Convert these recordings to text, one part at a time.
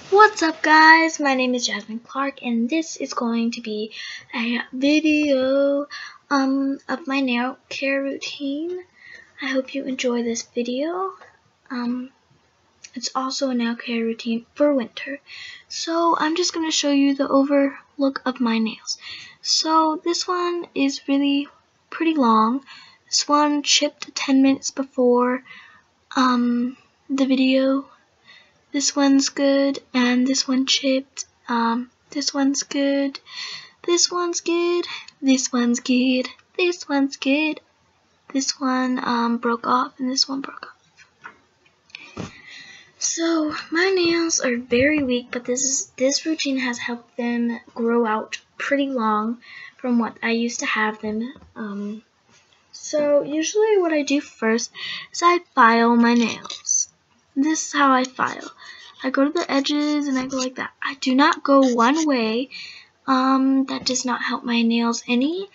What's up guys, my name is Jasmine Clark and this is going to be a video of my nail care routine. I hope you enjoy this video. It's also a nail care routine for winter. So I'm just going to show you the overlook of my nails. So this one is really pretty long. This one chipped 10 minutes before the video. This one's good, and this one chipped. This one's good. This one's good. This one's good. This one's good. This one broke off, and this one broke off. So my nails are very weak, but this routine has helped them grow out pretty long from what I used to have them. So usually what I do first is I file my nails. This is how I file. I go to the edges and I go like that. I do not go one way. That does not help my nails any.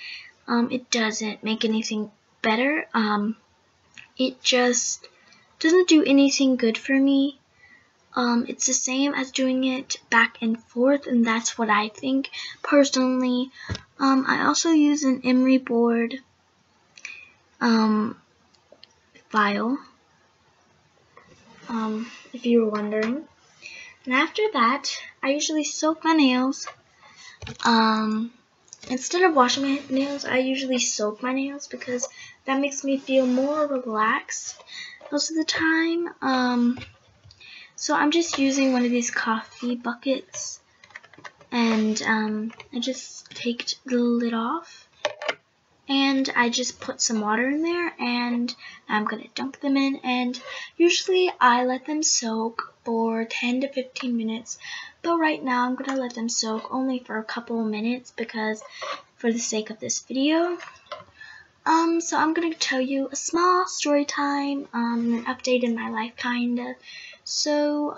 It doesn't make anything better. It just doesn't do anything good for me. It's the same as doing it back and forth, and that's what I think personally. I also use an emery board file. If you were wondering. And after that, I usually soak my nails. Instead of washing my nails, I usually soak my nails because that makes me feel more relaxed most of the time. So I'm just using one of these coffee buckets, and I just take the lid off. And I just put some water in there, and I'm going to dunk them in, and usually I let them soak for 10 to 15 minutes, but right now I'm going to let them soak only for a couple of minutes because for the sake of this video. So I'm going to tell you a small story time, an update in my life kinda. So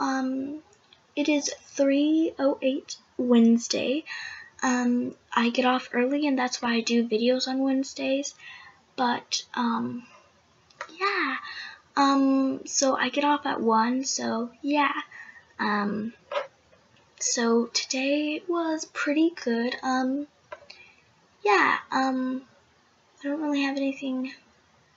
it is 3:08 Wednesday. I get off early, and that's why I do videos on Wednesdays, but, yeah, so I get off at 1, so, yeah, so today was pretty good. Yeah, I don't really have anything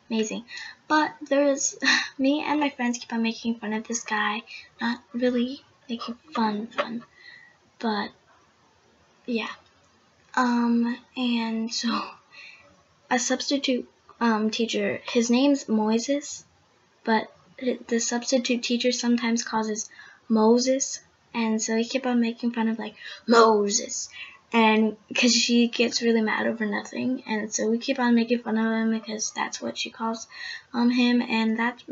amazing, but there's, me and my friends keep on making fun of this guy, not really making fun, but, yeah. And so a substitute teacher, his name's Moises, but the substitute teacher sometimes causes Moses, and so he kept on making fun of like Moses, and because she gets really mad over nothing, and so we keep on making fun of him because that's what she calls him, and that's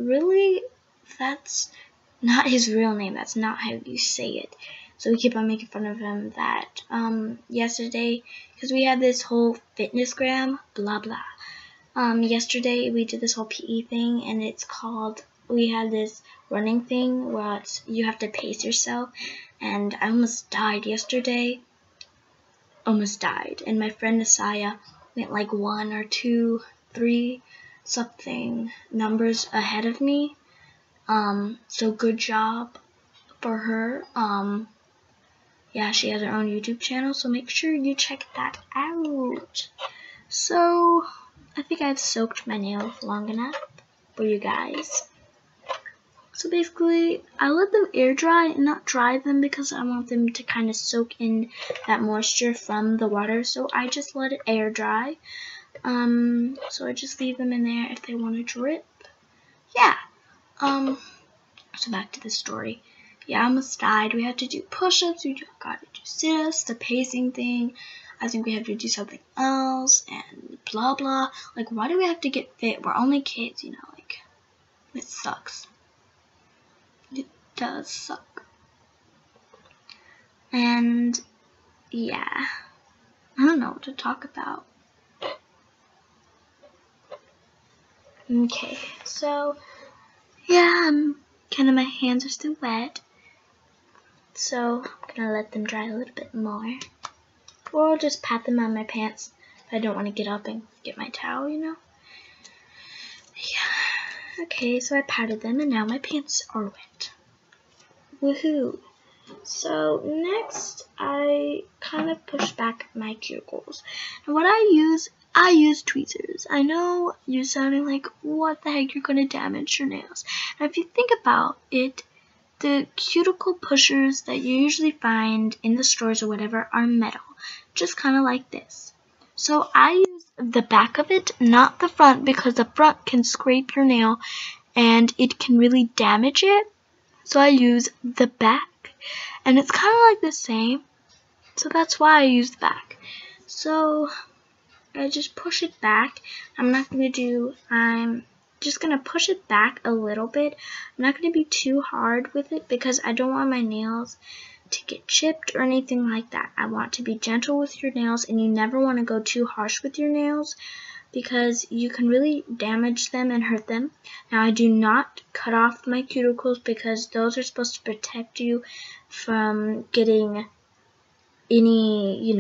not his real name. That's not how you say it. So we keep on making fun of him that yesterday, because we had this whole fitness gram, blah blah. Yesterday we did this whole PE thing, and it's called, we had this running thing where you have to pace yourself, and I almost died yesterday. Almost died. And my friend Asaya went like 1 or 2, 3 something numbers ahead of me. So good job for her. Yeah, she has her own YouTube channel, so make sure you check that out. So, I think I've soaked my nails long enough for you guys. So basically, I let them air dry and not dry them because I want them to kind of soak in that moisture from the water. So I just let it air dry. So I just leave them in there if they want to drip. Yeah. So back to the story. Yeah, I almost died. We had to do push-ups, we got to do sit-ups, the pacing thing. I think we have to do something else, and blah blah. Like, why do we have to get fit? We're only kids, you know, like, it sucks. It does suck. And, yeah, I don't know what to talk about. Okay, so, yeah, kind of my hands are still wet. So, I'm going to let them dry a little bit more. Or I'll just pat them on my pants if I don't want to get up and get my towel, you know. Yeah. Okay, so I patted them and now my pants are wet. Woohoo. So next, I kind of push back my cuticles. And what I use tweezers. I know you're sounding like, what the heck, you're going to damage your nails. And if you think about it, the cuticle pushers that you usually find in the stores or whatever are metal, just kind of like this. So I use the back of it, not the front, because the front can scrape your nail and it can really damage it. So I use the back. And it's kind of like the same, so that's why I use the back. So I just push it back. I'm just going to push it back a little bit. I'm not going to be too hard with it because I don't want my nails to get chipped or anything like that. I want to be gentle with your nails, and you never want to go too harsh with your nails because you can really damage them and hurt them. Now, I do not cut off my cuticles because those are supposed to protect you from getting any,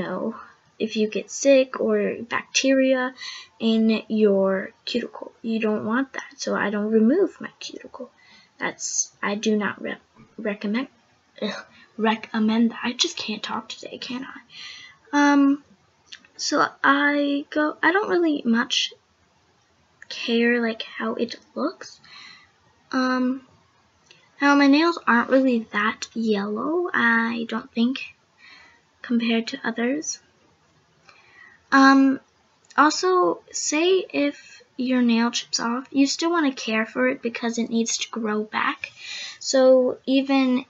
if you get sick or bacteria in your cuticle. You don't want that, so I don't remove my cuticle. I do not recommend that. I just can't talk today, can I? So I don't really much care like how it looks. Now my nails aren't really that yellow, I don't think, compared to others. Also, say if your nail chips off, you still want to care for it because it needs to grow back. So even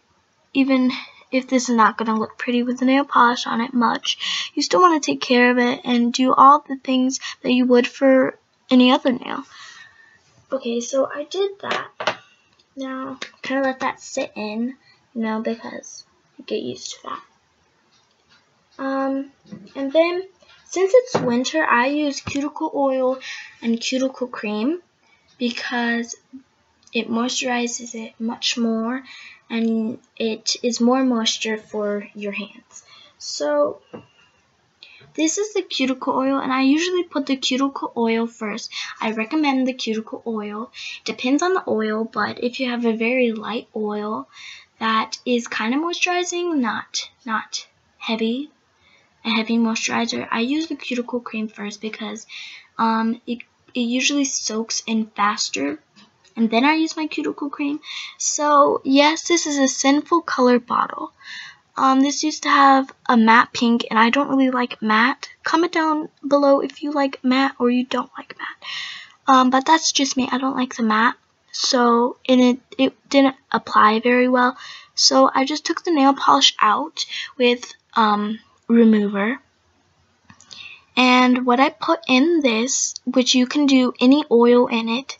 if this is not going to look pretty with the nail polish on it much, you still want to take care of it and do all the things that you would for any other nail. Okay, so I did that. Now, kind of let that sit in, because you get used to that. And then, since it's winter, I use cuticle oil and cuticle cream because it moisturizes it much more and it is more moisture for your hands. So this is the cuticle oil, and I usually put the cuticle oil first. I recommend the cuticle oil. Depends on the oil, but if you have a very light oil that is kind of moisturizing, not heavy, a heavy moisturizer, I use the cuticle cream first because it usually soaks in faster, and then I use my cuticle cream. So yes, this is a Sinful Color bottle. This used to have a matte pink, and I don't really like matte. Comment down below if you like matte or you don't like matte. But that's just me. I don't like the matte. So, and it didn't apply very well. So I just took the nail polish out with remover. And what I put in this, which you can do any oil in it,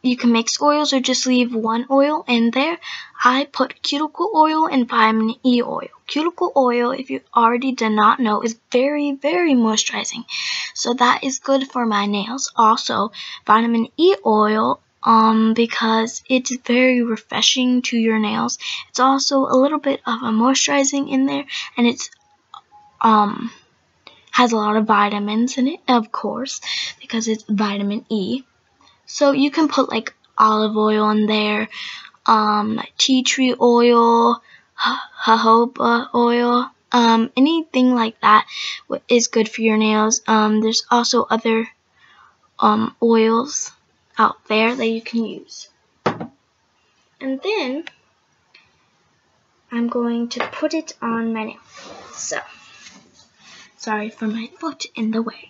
you can mix oils or just leave one oil in there. I put cuticle oil and vitamin E oil. Cuticle oil, if you already did not know, is very, very moisturizing. So that is good for my nails. Also, vitamin E oil, because it's very refreshing to your nails. It's also a little bit of a moisturizing in there, and it's has a lot of vitamins in it, of course, because it's vitamin E. So you can put like olive oil in there, tea tree oil, jojoba oil, anything like that is good for your nails. There's also other oils out there that you can use. And then I'm going to put it on my nail. So, sorry for my foot in the way.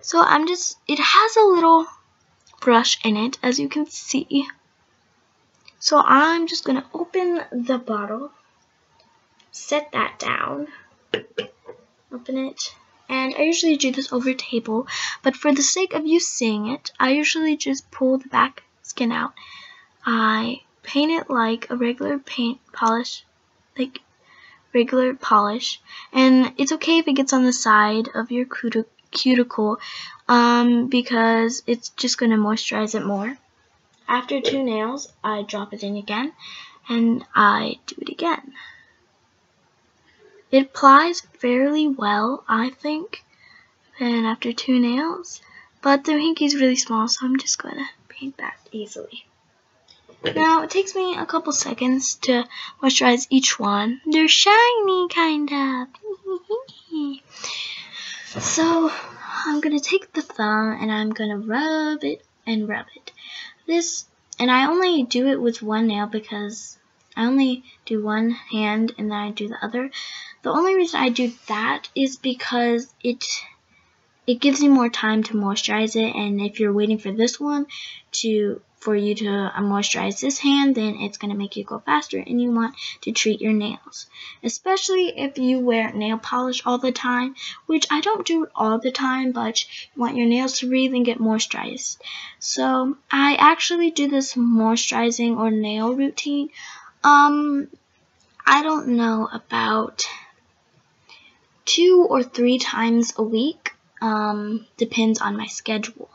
So it has a little brush in it, as you can see. So I'm just going to open the bottle, set that down, open it, and I usually do this over a table, but for the sake of you seeing it, I usually just pull the back skin out. I paint it like a regular polish, and it's okay if it gets on the side of your cuticle, because it's just going to moisturize it more. After 2 nails, I drop it in again, and I do it again. It applies fairly well, I think, and after 2 nails, but the pinky is really small, so I'm just going to paint that easily. Now, it takes me a couple seconds to moisturize each one. They're shiny, kind of. So, I'm going to take the thumb and I'm going to rub it and rub it. And I only do it with one nail because I only do one hand and then I do the other. The only reason I do that is because it gives you more time to moisturize it, and if you're waiting for this one for you to moisturize this hand, then it's going to make you go faster, and you want to treat your nails. Especially if you wear nail polish all the time, which I don't do all the time, but you want your nails to breathe and get moisturized. So I actually do this moisturizing or nail routine, I don't know, about 2 or 3 times a week. Depends on my schedule.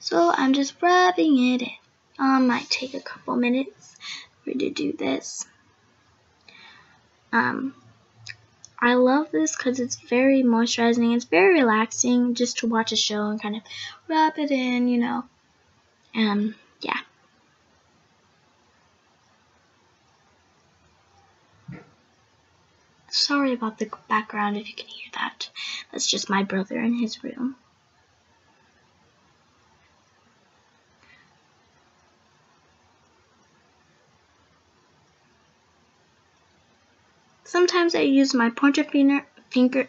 So I'm just rubbing it in. Might take a couple minutes for you to do this. I love this because it's very moisturizing. It's very relaxing just to watch a show and kind of rub it in, you know. Yeah. Sorry about the background if you can hear that. That's just my brother in his room. Sometimes I use my pointer finger.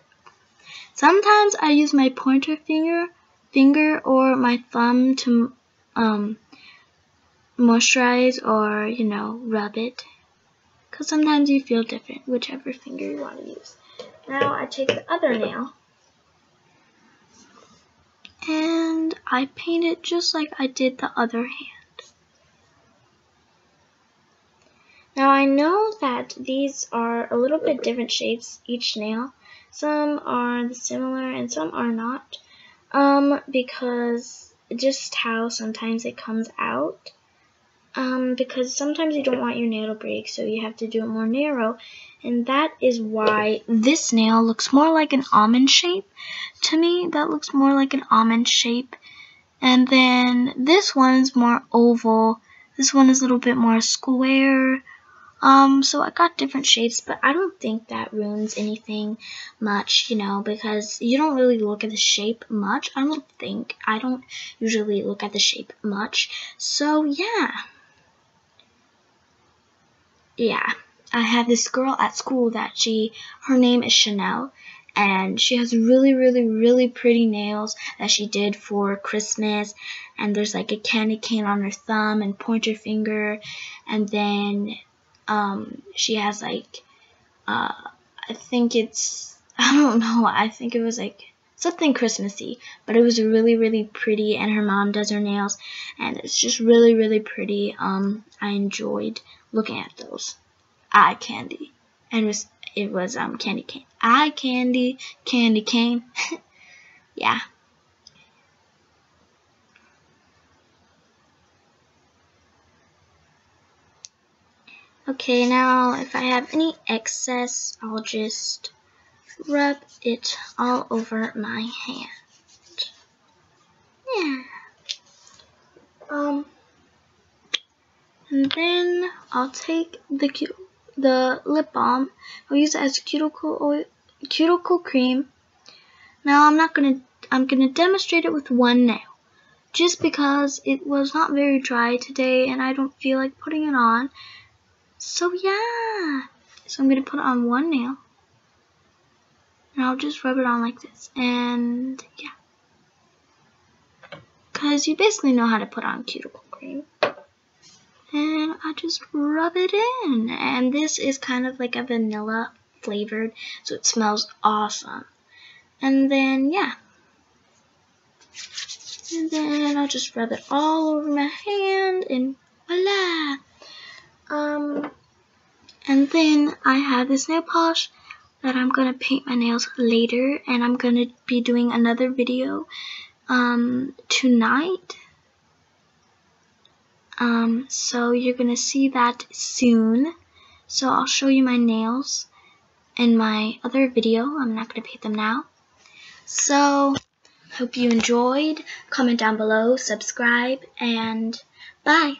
Sometimes I use my pointer finger or my thumb to moisturize or, you know, rub it. Because sometimes you feel different, whichever finger you want to use. Now I take the other nail and I paint it just like I did the other hand. Now I know that these are a little bit different shapes, each nail. Some are similar and some are not, because just how sometimes it comes out. Because sometimes you don't want your nail to break, so you have to do it more narrow, and that is why this nail looks more like an almond shape. To me, that looks more like an almond shape, and then this one's more oval. This one is a little bit more square. So I got different shapes, but I don't think that ruins anything much, you know, because you don't really look at the shape much. I don't usually look at the shape much. So yeah. Yeah, I have this girl at school that her name is Chanel, and she has really, really, really pretty nails that she did for Christmas, and there's like a candy cane on her thumb and pointer finger, and then she has like, I think it was like something Christmassy, but it was really, really pretty, and her mom does her nails, and it's just really, really pretty. I enjoyed looking at those. Eye candy, and it was candy cane. Eye candy, candy cane. Yeah. Okay, now if I have any excess, I'll just rub it all over my hand. Yeah. And then I'll take the lip balm. I'll use it as cuticle cream. Now I'm gonna demonstrate it with one nail, just because it was not very dry today and I don't feel like putting it on. So yeah. So I'm gonna put it on one nail. And I'll just rub it on like this. And yeah. Because you basically know how to put on cuticle cream. And I just rub it in. And this is kind of like a vanilla flavored, so it smells awesome. And then, yeah. And then I'll just rub it all over my hand, and voila! And then I have this nail polish that I'm gonna paint my nails later, and I'm gonna be doing another video tonight. So you're gonna see that soon. So I'll show you my nails in my other video. I'm not gonna paint them now. So hope you enjoyed. Comment down below, subscribe, and bye.